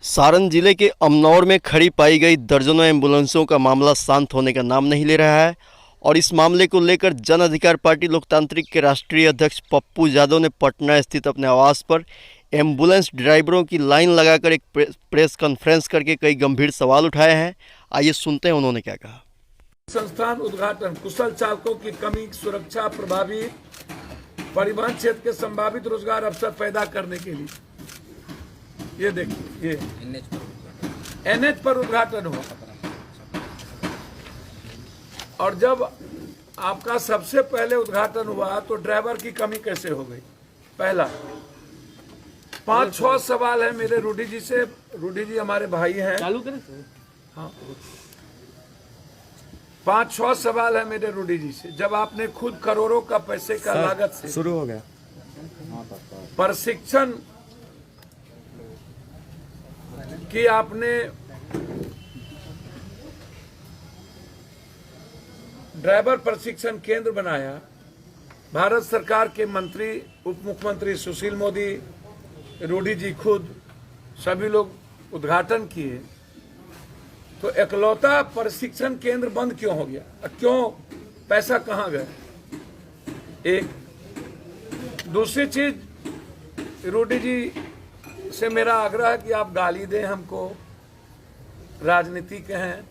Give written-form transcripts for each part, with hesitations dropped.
सारण जिले के अमनौर में खड़ी पाई गई दर्जनों एम्बुलेंसों का मामला शांत होने का नाम नहीं ले रहा है और इस मामले को लेकर जन अधिकार पार्टी लोकतांत्रिक के राष्ट्रीय अध्यक्ष पप्पू यादव ने पटना स्थित अपने आवास पर एम्बुलेंस ड्राइवरों की लाइन लगाकर एक प्रेस कॉन्फ्रेंस करके कई गंभीर सवाल उठाए हैं। आइए सुनते हैं उन्होंने क्या कहा। संस्थान उद्घाटन, कुशल चालकों की कमी, सुरक्षा, प्रभावी परिवहन क्षेत्र के संभावित रोजगार अवसर पैदा करने के लिए ये देखिए, ये एनएच पर उद्घाटन हुआ। और जब आपका सबसे पहले उद्घाटन हुआ तो ड्राइवर की कमी कैसे हो गई? पहला 5-6 सवाल है मेरे रूडी जी से। रूडी जी हमारे भाई हैं। चालू करें? हाँ, 5-6 सवाल है मेरे रूडी जी से। जब आपने खुद करोड़ों का पैसे का लागत से शुरू हो गया प्रशिक्षण कि आपने ड्राइवर प्रशिक्षण केंद्र बनाया, भारत सरकार के मंत्री, उप मुख्यमंत्री सुशील मोदी, रूडी जी खुद, सभी लोग उद्घाटन किए, तो एकलौता प्रशिक्षण केंद्र बंद क्यों हो गया? क्यों? पैसा कहाँ गया? एक दूसरी चीज, रूडी जी से मेरा आग्रह है कि आप गाली दें हमको, राजनीतिक हैं।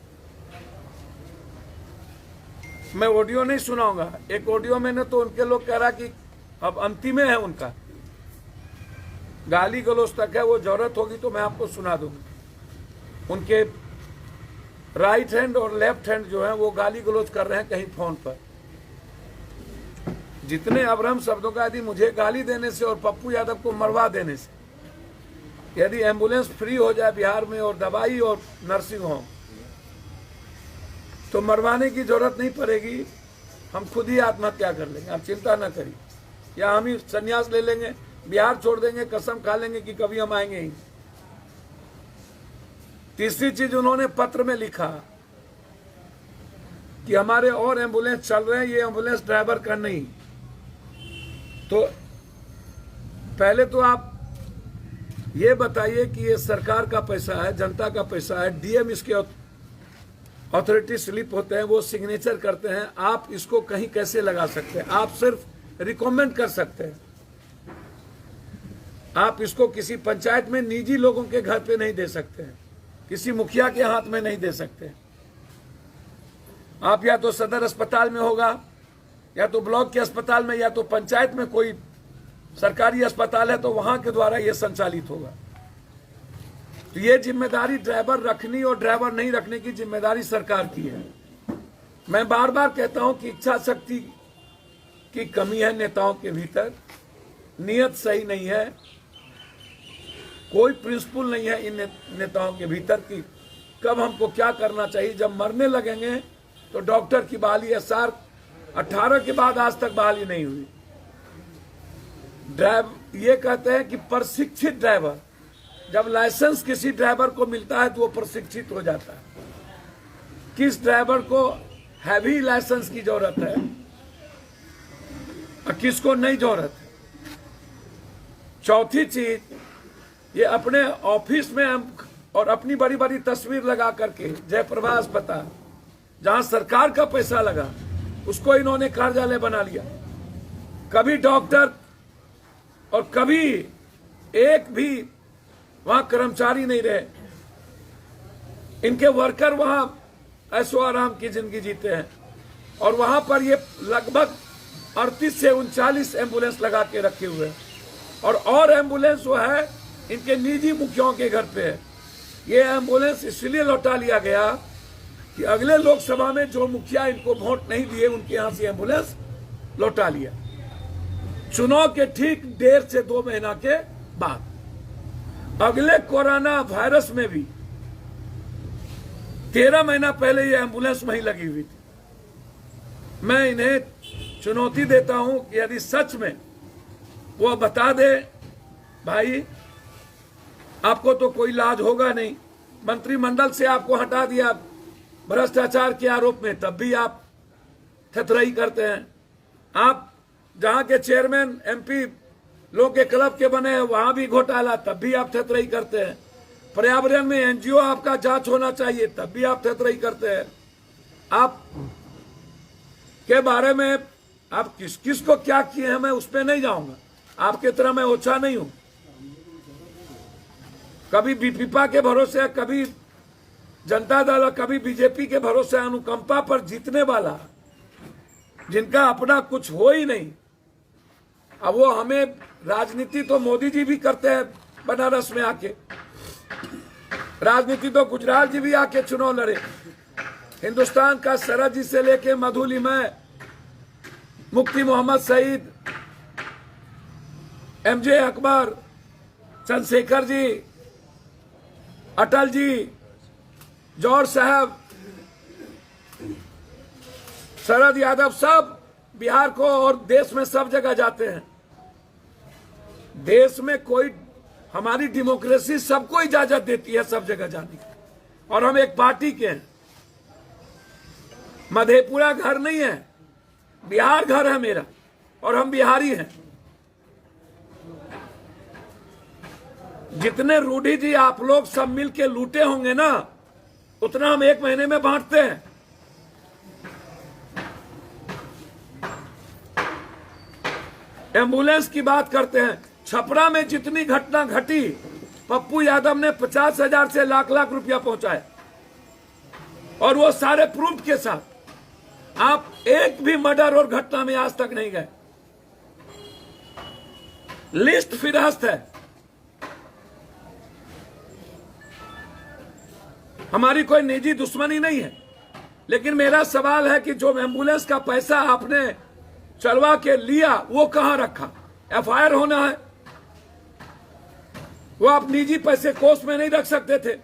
मैं ऑडियो नहीं सुनाऊंगा। एक ऑडियो मैंने तो उनके लोग कह रहा कि अब अंतिम है उनका, गाली गलौज तक है, वो जरूरत होगी तो मैं आपको सुना दूंगा। उनके राइट हैंड और लेफ्ट हैंड जो है वो गाली गलौज कर रहे हैं कहीं फोन पर। जितने अभ्रम शब्दों का, यदि मुझे गाली देने से और पप्पू यादव को मरवा देने से, यदि एम्बुलेंस फ्री हो जाए बिहार में और दवाई और नर्सिंग होम, तो मरवाने की जरूरत नहीं पड़ेगी। हम खुद ही आत्महत्या कर लेंगे, आप चिंता न करिए, या हम ही संन्यास ले लेंगे, बिहार छोड़ देंगे, कसम खा लेंगे कि कभी हम आएंगे ही। तीसरी चीज, उन्होंने पत्र में लिखा कि हमारे और एम्बुलेंस चल रहे हैं, ये एम्बुलेंस ड्राइवर का नहीं। तो पहले तो आप ये बताइए कि ये सरकार का पैसा है, जनता का पैसा है, डीएम इसके अथॉरिटी स्लिप होते हैं, वो सिग्नेचर करते हैं। आप इसको कहीं कैसे लगा सकते हैं? आप सिर्फ रिकमेंड कर सकते हैं। आप इसको किसी पंचायत में निजी लोगों के घर पे नहीं दे सकते हैं, किसी मुखिया के हाथ में नहीं दे सकते। आप या तो सदर अस्पताल में होगा, या तो ब्लॉक के अस्पताल में, या तो पंचायत में कोई सरकारी अस्पताल है तो वहां के द्वारा यह संचालित होगा। तो ये जिम्मेदारी ड्राइवर रखनी और ड्राइवर नहीं रखने की जिम्मेदारी सरकार की है। मैं बार बार कहता हूं कि इच्छा शक्ति की कमी है नेताओं के भीतर, नियत सही नहीं है, कोई प्रिंसिपल नहीं है इन नेताओं के भीतर कि कब हमको क्या करना चाहिए। जब मरने लगेंगे तो डॉक्टर की बहाली SR 18 के बाद आज तक बहाली नहीं हुई। ये कहते हैं कि प्रशिक्षित ड्राइवर, जब लाइसेंस किसी ड्राइवर को मिलता है तो वो प्रशिक्षित हो जाता है। किस ड्राइवर को हैवी लाइसेंस की जरूरत है और किसको नहीं जरूरत है? चौथी चीज, ये अपने ऑफिस में और अपनी बड़ी बड़ी तस्वीर लगा करके जयप्रभा अस्पताल, जहां सरकार का पैसा लगा, उसको इन्होंने कार्यालय बना लिया। कभी डॉक्टर और कभी एक भी वहां कर्मचारी नहीं रहे। इनके वर्कर वहां ऐशो आराम की जिंदगी जीते हैं, और वहां पर ये लगभग 38 से 39 एम्बुलेंस लगा के रखे हुए हैं। और एम्बुलेंस जो है इनके निजी मुखियाओं के घर पे है। ये एम्बुलेंस इसलिए लौटा लिया गया कि अगले लोकसभा में जो मुखिया इनको वोट नहीं दिए, उनके यहां से एम्बुलेंस लौटा लिया। चुनाव के ठीक 1.5 से 2 महीना के बाद, अगले कोरोना वायरस में भी 13 महीना पहले ये एम्बुलेंस वहीं लगी हुई थी। मैं इन्हें चुनौती देता हूं कि यदि सच में वो बता दे, भाई आपको तो कोई लाज होगा नहीं, मंत्रिमंडल से आपको हटा दिया भ्रष्टाचार के आरोप में, तब भी आप थथराई करते हैं। आप जहां के चेयरमैन MP लोग के क्लब के बने हैं, वहां भी घोटाला, तब भी आप थथराई करते हैं। पर्यावरण में एनजीओ आपका जांच होना चाहिए, तब भी आप थेतराई करते हैं। आप के बारे में आप किस किस को क्या किए हैं मैं उस पर नहीं जाऊंगा, आपके तरह मैं ओछा नहीं हूं। कभी बीपीपा के भरोसे, कभी जनता दल, कभी बीजेपी के भरोसे अनुकंपा पर जीतने वाला, जिनका अपना कुछ हो ही नहीं। अब वो हमें राजनीति तो मोदी जी भी करते हैं बनारस में आके, राजनीति तो गुजरात जी भी आके चुनाव लड़े। हिंदुस्तान का सरद जी से लेके मधुलिमय, मुफ्ती मोहम्मद सईद, एमजे अकबर, चंद्रशेखर जी, अटल जी, जौहर साहब, शरद यादव, सब बिहार को और देश में सब जगह जाते हैं। देश में कोई, हमारी डेमोक्रेसी सबको इजाजत देती है सब जगह जाने की, और हम एक पार्टी के हैं। मधेपुरा घर नहीं है, बिहार घर है मेरा, और हम बिहारी हैं। जितने रूढ़ी जी आप लोग सब मिल के लूटे होंगे ना, उतना हम एक महीने में बांटते हैं। एम्बुलेंस की बात करते हैं, छपरा में जितनी घटना घटी, पप्पू यादव ने 50,000 से लाख लाख रुपया पहुंचाया, और वो सारे प्रूफ के साथ। आप एक भी मर्डर और घटना में आज तक नहीं गए, लिस्ट फिरहस्त है। हमारी कोई निजी दुश्मनी नहीं है, लेकिन मेरा सवाल है कि जो एम्बुलेंस का पैसा आपने चलवा के लिया, वो कहां रखा? एफआईआर होना है, वो आप निजी पैसे कोष में नहीं रख सकते थे।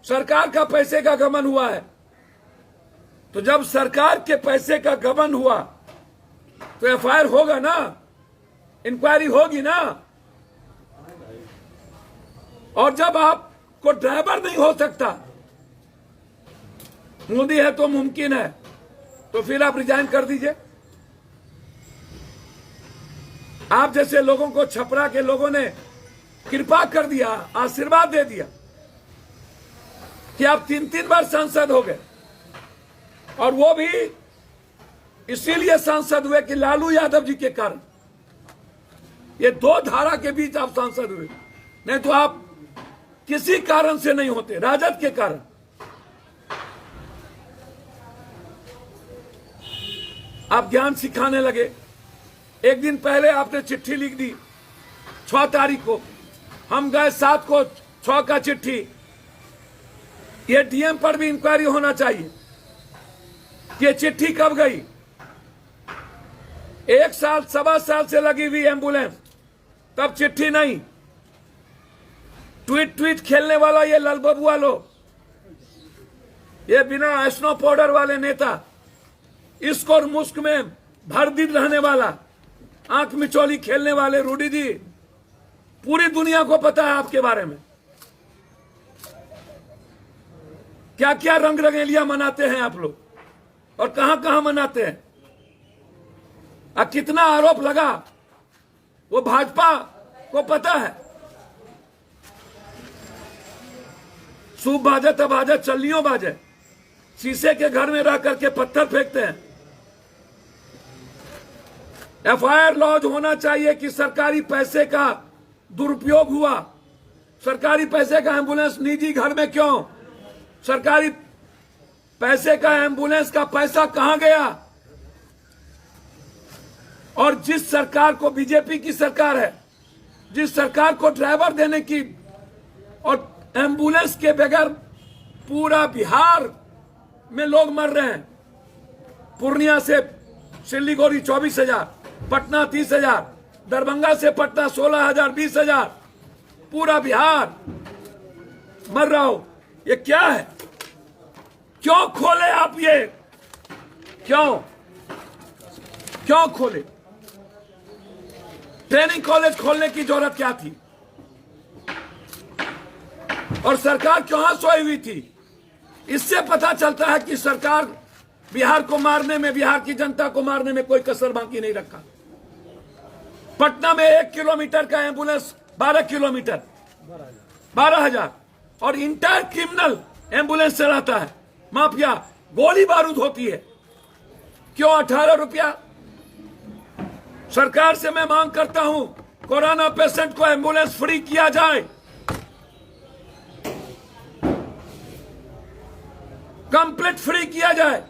सरकार का पैसे का गबन हुआ है, तो जब सरकार के पैसे का गबन हुआ तो एफआईआर होगा ना, इंक्वायरी होगी ना। और जब आपको ड्राइवर नहीं हो सकता, मोदी है तो मुमकिन है, तो फिर आप रिजाइन कर दीजिए। आप जैसे लोगों को छपरा के लोगों ने कृपा कर दिया, आशीर्वाद दे दिया कि आप 3-3 बार सांसद हो गए, और वो भी इसीलिए सांसद हुए कि लालू यादव जी के कारण। ये दो धारा के बीच आप सांसद हुए, नहीं तो आप किसी कारण से नहीं होते, राजद के कारण। आप ज्ञान सिखाने लगे। एक दिन पहले आपने चिट्ठी लिख दी 6 तारीख को, हम गए 7 को 6 का चिट्ठी। ये डीएम पर भी इंक्वायरी होना चाहिए, ये चिट्ठी कब गई? 1 साल 1.25 साल से लगी हुई एम्बुलेंस, तब चिट्ठी नहीं। ट्वीट खेलने वाला ये ललबबुआ लोग, ये बिना स्नो पाउडर वाले नेता, इश्क और मुस्क में भर दिन रहने वाला, आंख मिचौली खेलने वाले रूडी जी, पूरी दुनिया को पता है आपके बारे में क्या क्या रंग रंगेलियां मनाते हैं आप लोग, और कहां कहां मनाते हैं। कितना आरोप लगा, वो भाजपा को पता है। सूप बाजे तब बाजे, चल्लियों बाजे, शीशे के घर में रह करके पत्थर फेंकते हैं। एफआईआर लॉन्च होना चाहिए कि सरकारी पैसे का दुरुपयोग हुआ। सरकारी पैसे का एम्बुलेंस निजी घर में क्यों? सरकारी पैसे का एम्बुलेंस का पैसा कहां गया? और जिस सरकार को, बीजेपी की सरकार है, जिस सरकार को ड्राइवर देने की और एम्बुलेंस के बगैर पूरा बिहार में लोग मर रहे हैं। पूर्णिया से सिलीगुड़ी 24,000, पटना 30,000, दरभंगा से पटना 16,000, 20,000, पूरा बिहार मर रहा हो। ये क्या है? क्यों खोले आप ये? क्यों खोले? ट्रेनिंग कॉलेज खोलने की जरूरत क्या थी? और सरकार कहां सोई हुई थी? इससे पता चलता है कि सरकार बिहार को मारने में, बिहार की जनता को मारने में कोई कसर बाकी नहीं रखा। पटना में 1 किलोमीटर का एम्बुलेंस 12 किलोमीटर, 12,000, और इंटायर क्रिमिनल एम्बुलेंस चलाता है, माफिया, गोली बारूद होती है। क्यों 18 रुपया? सरकार से मैं मांग करता हूं कोरोना पेशेंट को एम्बुलेंस फ्री किया जाए, कंप्लीट फ्री किया जाए।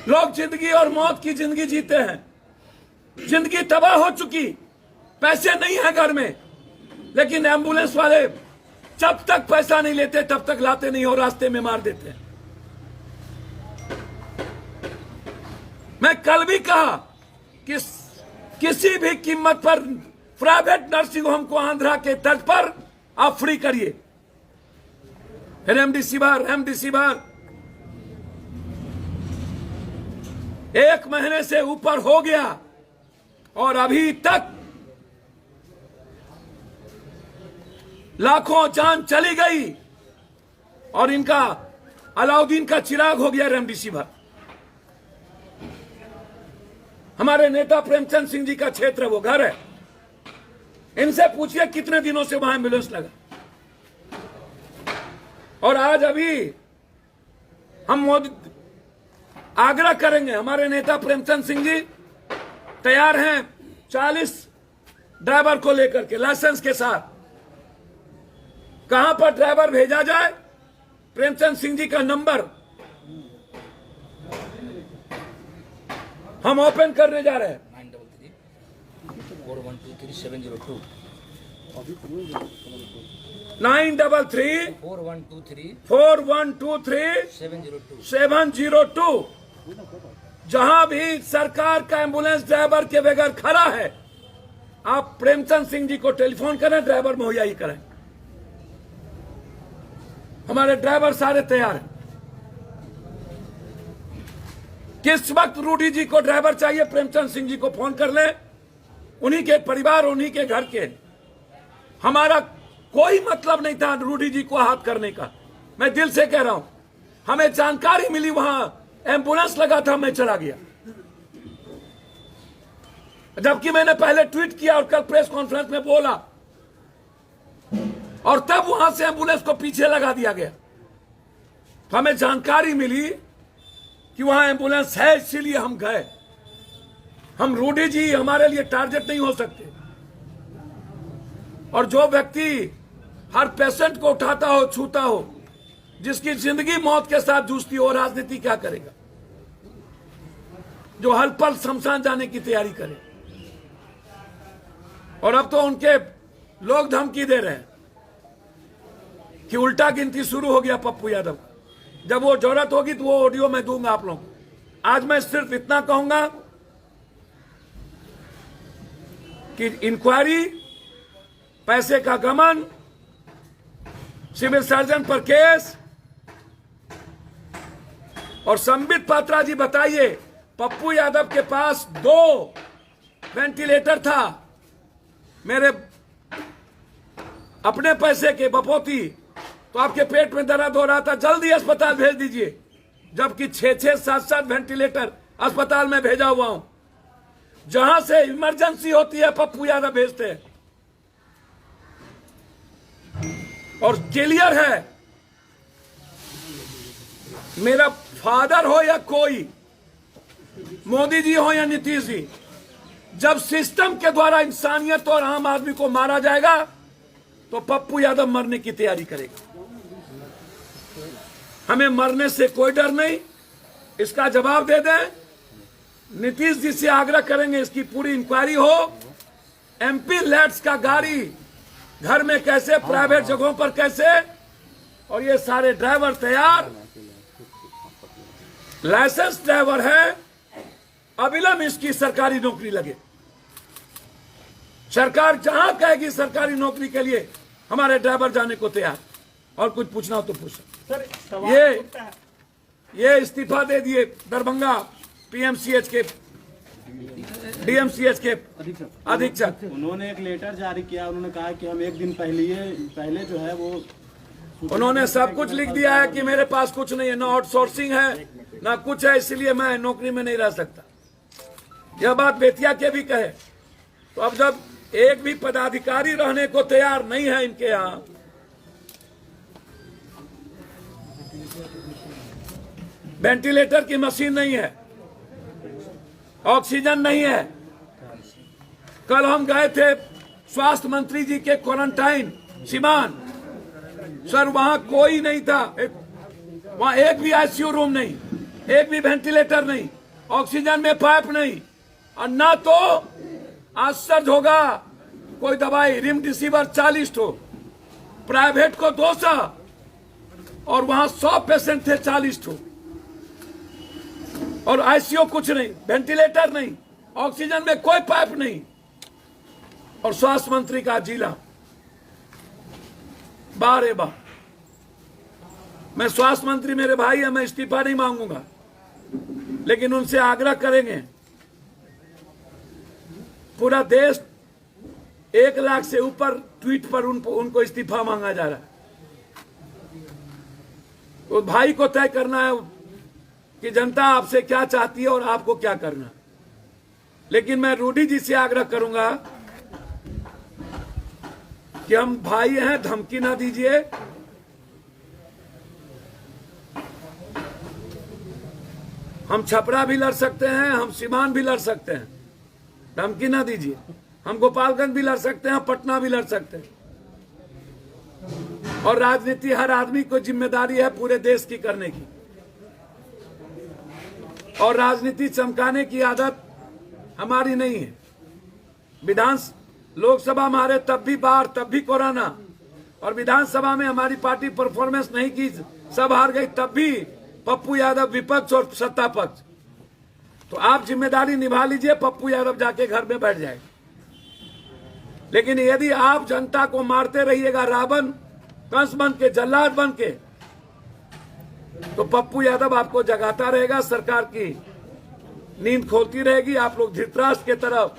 लोग जिंदगी और मौत की जिंदगी जीते हैं, जिंदगी तबाह हो चुकी, पैसे नहीं है घर में, लेकिन एम्बुलेंस वाले जब तक पैसा नहीं लेते तब तक लाते नहीं और रास्ते में मार देते हैं। मैं कल भी कहा कि किसी भी कीमत पर प्राइवेट नर्सिंग होम को आंध्रा के तर्ज पर आप फ्री करिए। रेमडेसिविर 1 महीने से ऊपर हो गया और अभी तक लाखों जान चली गई और इनका अलाउद्दीन का चिराग हो गया रेमडेसिविर। हमारे नेता प्रेमचंद सिंह जी का क्षेत्र, वो घर है, इनसे पूछिए कितने दिनों से वहां एम्बुलेंस लगा। और आज अभी हम मोदी आग्रह करेंगे, हमारे नेता प्रेमचंद सिंह जी तैयार हैं 40 ड्राइवर को लेकर के लाइसेंस के साथ। कहां पर ड्राइवर भेजा जाए, प्रेमचंद सिंह जी का नंबर हम ओपन करने जा रहे हैं। 934123 9334123 702। जहां भी सरकार का एम्बुलेंस ड्राइवर के बगैर खड़ा है, आप प्रेमचंद सिंह जी को टेलीफोन करें, ड्राइवर मुहैया ही करें। हमारे ड्राइवर सारे तैयार हैं। किस वक्त रूडी जी को ड्राइवर चाहिए, प्रेमचंद सिंह जी को फोन कर ले, उन्हीं के परिवार, उन्हीं के घर के। हमारा कोई मतलब नहीं था रूडी जी को हाथ करने का, मैं दिल से कह रहा हूं। हमें जानकारी मिली वहां एम्बुलेंस लगा था, मैं चला गया, जबकि मैंने पहले ट्वीट किया और कल प्रेस कॉन्फ्रेंस में बोला, और तब वहां से एम्बुलेंस को पीछे लगा दिया गया। तो हमें जानकारी मिली कि वहां एम्बुलेंस है, इसीलिए हम गए। हम रूडी जी हमारे लिए टारगेट नहीं हो सकते। और जो व्यक्ति हर पेशेंट को उठाता हो, छूता हो, जिसकी जिंदगी मौत के साथ जूझती हो, राजनीति क्या करेगा? जो हर पल शमशान जाने की तैयारी करे। और अब तो उनके लोग धमकी दे रहे हैं कि उल्टा गिनती शुरू हो गया पप्पू यादव। जब वो जरूरत होगी तो वो ऑडियो मैं दूंगा आप लोगों को। आज मैं सिर्फ इतना कहूंगा कि इंक्वायरी, पैसे का गमन, सिविल सर्जन पर केस। और संबित पात्रा जी बताइए, पप्पू यादव के पास 2 वेंटिलेटर था, मेरे अपने पैसे के बपोती, तो आपके पेट में दर्द हो रहा था, जल्दी अस्पताल भेज दीजिए। जबकि 6-6, 7-7 वेंटिलेटर अस्पताल में भेजा हुआ हूं। जहां से इमरजेंसी होती है पप्पू यादव भेजते हैं। और क्लियर है, मेरा फादर हो या कोई, मोदी जी हो या नीतीश जी, जब सिस्टम के द्वारा इंसानियत और आम आदमी को मारा जाएगा तो पप्पू यादव मरने की तैयारी करेगा। हमें मरने से कोई डर नहीं, इसका जवाब दे दें। नीतीश जी से आग्रह करेंगे इसकी पूरी इंक्वायरी हो। एमपी लैट्स का गाड़ी घर में कैसे, प्राइवेट जगहों पर कैसे, और ये सारे ड्राइवर तैयार, लाइसेंस ड्राइवर है, अविलंब इसकी सरकारी नौकरी लगे। सरकार जहां कहेगी सरकारी नौकरी के लिए हमारे ड्राइवर जाने को तैयार। और कुछ पूछना हो तो पूछो। ये इस्तीफा दे दिए दरभंगा पीएमसीएच के, डीएमसीएच के अधीक्षक। उन्होंने एक लेटर जारी किया, उन्होंने कहा कि हम 1 दिन पहले जो है वो, उन्होंने सब कुछ लिख दिया है कि मेरे पास कुछ नहीं है, ना आउटसोर्सिंग है ना कुछ है, इसलिए मैं नौकरी में नहीं रह सकता। यह बात बेतिया के भी कहे। तो अब जब एक भी पदाधिकारी रहने को तैयार नहीं है इनके यहां। वेंटिलेटर की मशीन नहीं है, ऑक्सीजन नहीं है। कल हम गए थे स्वास्थ्य मंत्री जी के क्वारंटाइन सिवान, सर वहां कोई नहीं था, वहां एक भी आईसीयू रूम नहीं, एक भी वेंटिलेटर नहीं, ऑक्सीजन में पाइप नहीं, और ना तो आश्चर्य होगा कोई दवाई रेमडेसिविर 40 ठो, प्राइवेट को 200, और वहां 100 पेशेंट थे 40 ठो, और आईसीयू कुछ नहीं, वेंटिलेटर नहीं, ऑक्सीजन में कोई पाइप नहीं, और स्वास्थ्य मंत्री का जिला। बारे बार मैं स्वास्थ्य मंत्री मेरे भाई है, मैं इस्तीफा नहीं मांगूंगा, लेकिन उनसे आग्रह करेंगे। पूरा देश 1 लाख से ऊपर ट्वीट पर उनको इस्तीफा मांगा जा रहा है। तो भाई को तय करना है कि जनता आपसे क्या चाहती है और आपको क्या करना। लेकिन मैं रूडी जी से आग्रह करूंगा कि हम भाई हैं, धमकी ना दीजिए। हम छपरा भी लड़ सकते हैं, हम सीवान भी लड़ सकते हैं, धमकी ना दीजिए। हम गोपालगंज भी लड़ सकते हैं, पटना भी लड़ सकते हैं। और राजनीति हर आदमी को जिम्मेदारी है पूरे देश की करने की, और राजनीति चमकाने की आदत हमारी नहीं है। लोकसभा में हारे तब भी बाढ़, तब भी कोरोना, और विधानसभा में हमारी पार्टी परफॉर्मेंस नहीं की, सब हार गई, तब भी पप्पू यादव विपक्ष और सत्ता पक्ष। तो आप जिम्मेदारी निभा लीजिए, पप्पू यादव जाके घर में बैठ जाए। लेकिन यदि आप जनता को मारते रहिएगा रावण कंस बन के, जल्लाद बन के, तो पप्पू यादव आपको जगाता रहेगा, सरकार की नींद खोलती रहेगी। आप लोग धृतराष्ट्र के तरफ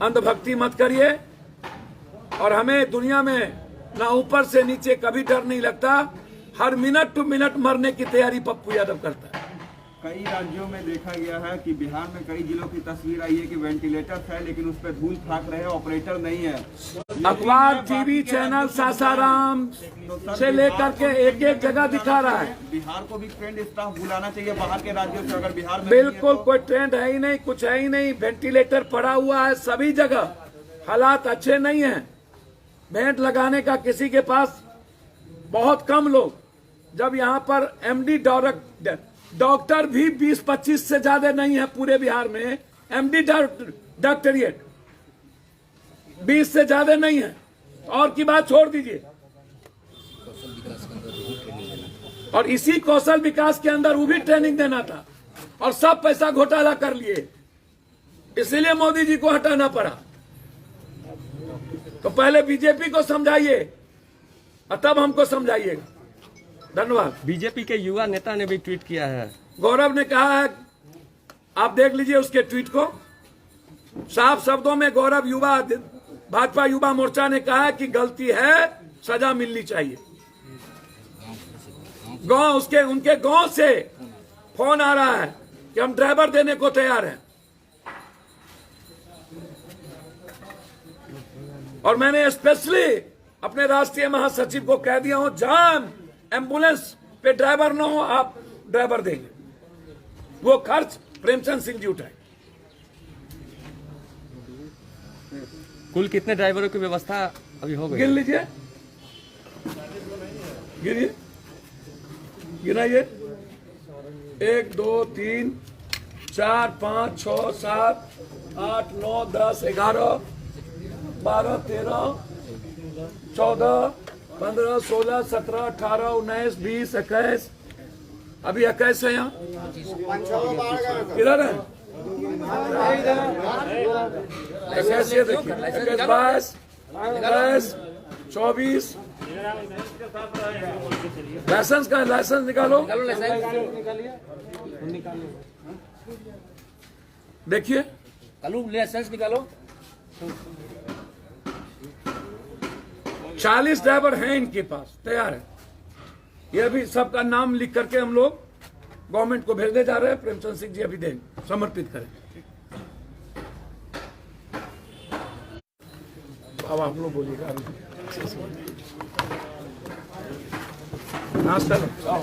अंधभक्ति मत करिए। और हमें दुनिया में ना ऊपर से नीचे कभी डर नहीं लगता, हर मिनट टू मिनट मरने की तैयारी पप्पू यादव करता है। कई राज्यों में देखा गया है कि बिहार में कई जिलों की तस्वीर आई है कि वेंटिलेटर है लेकिन उस पर धूल फाक रहे हैं, ऑपरेटर नहीं है। अखबार, टीवी चैनल सासाराम से लेकर के एक एक जगह दिखा रहा है। बिहार को भी ट्रेंड स्टाफ बुलाना चाहिए बाहर के राज्यों से, अगर बिहार में बिल्कुल कोई ट्रेंड है ही नहीं, कुछ है ही नहीं। वेंटिलेटर पड़ा हुआ है सभी जगह, हालात अच्छे नहीं है। बेड लगाने का किसी के पास बहुत कम लोग, जब यहाँ पर एमडी डॉक्टर भी 20-25 से ज्यादा नहीं है पूरे बिहार में। एमडी डॉक्टरेट 20 से ज्यादा नहीं है, और की बात छोड़ दीजिए। और इसी कौशल विकास के अंदर वो भी ट्रेनिंग देना था, और सब पैसा घोटाला कर लिए, इसीलिए मोदी जी को हटाना पड़ा। तो पहले बीजेपी को समझाइए और तब हमको समझाइएगा। धन्यवाद। बीजेपी के युवा नेता ने भी ट्वीट किया है, गौरव ने कहा है, आप देख लीजिए उसके ट्वीट को। साफ शब्दों में गौरव भाजपा युवा मोर्चा ने कहा है कि गलती है, सजा मिलनी चाहिए। उनके गांव से फोन आ रहा है कि हम ड्राइवर देने को तैयार हैं। और मैंने स्पेशली अपने राष्ट्रीय महासचिव को कह दिया हूं, जहां एम्बुलेंस पे ड्राइवर न हो, आप ड्राइवर देंगे, वो खर्च प्रेमचंद सिंह जी उठाए। कुल कितने ड्राइवरों की व्यवस्था अभी हो गई? गिन लीजिए, गिनाइए। 1 2 3 4 5 6 7 8 9 10 11 12 13 14 15 16 17 18 19 20 21, अभी 21 है यहाँ। किधर है? 21 ये देखिए, 21 22 23 24। लाइसेंस का लाइसेंस निकालो, देखिए लाइसेंस निकालो। 40 ड्राइवर हैं इनके पास, तैयार है। ये भी सबका नाम लिख करके हम लोग गवर्नमेंट को भेजने जा रहे हैं। प्रेमचंद सिंह जी अभी देंगे, समर्पित करें। अब आप लोग बोलिएगा। नाश्ता लो, आओ।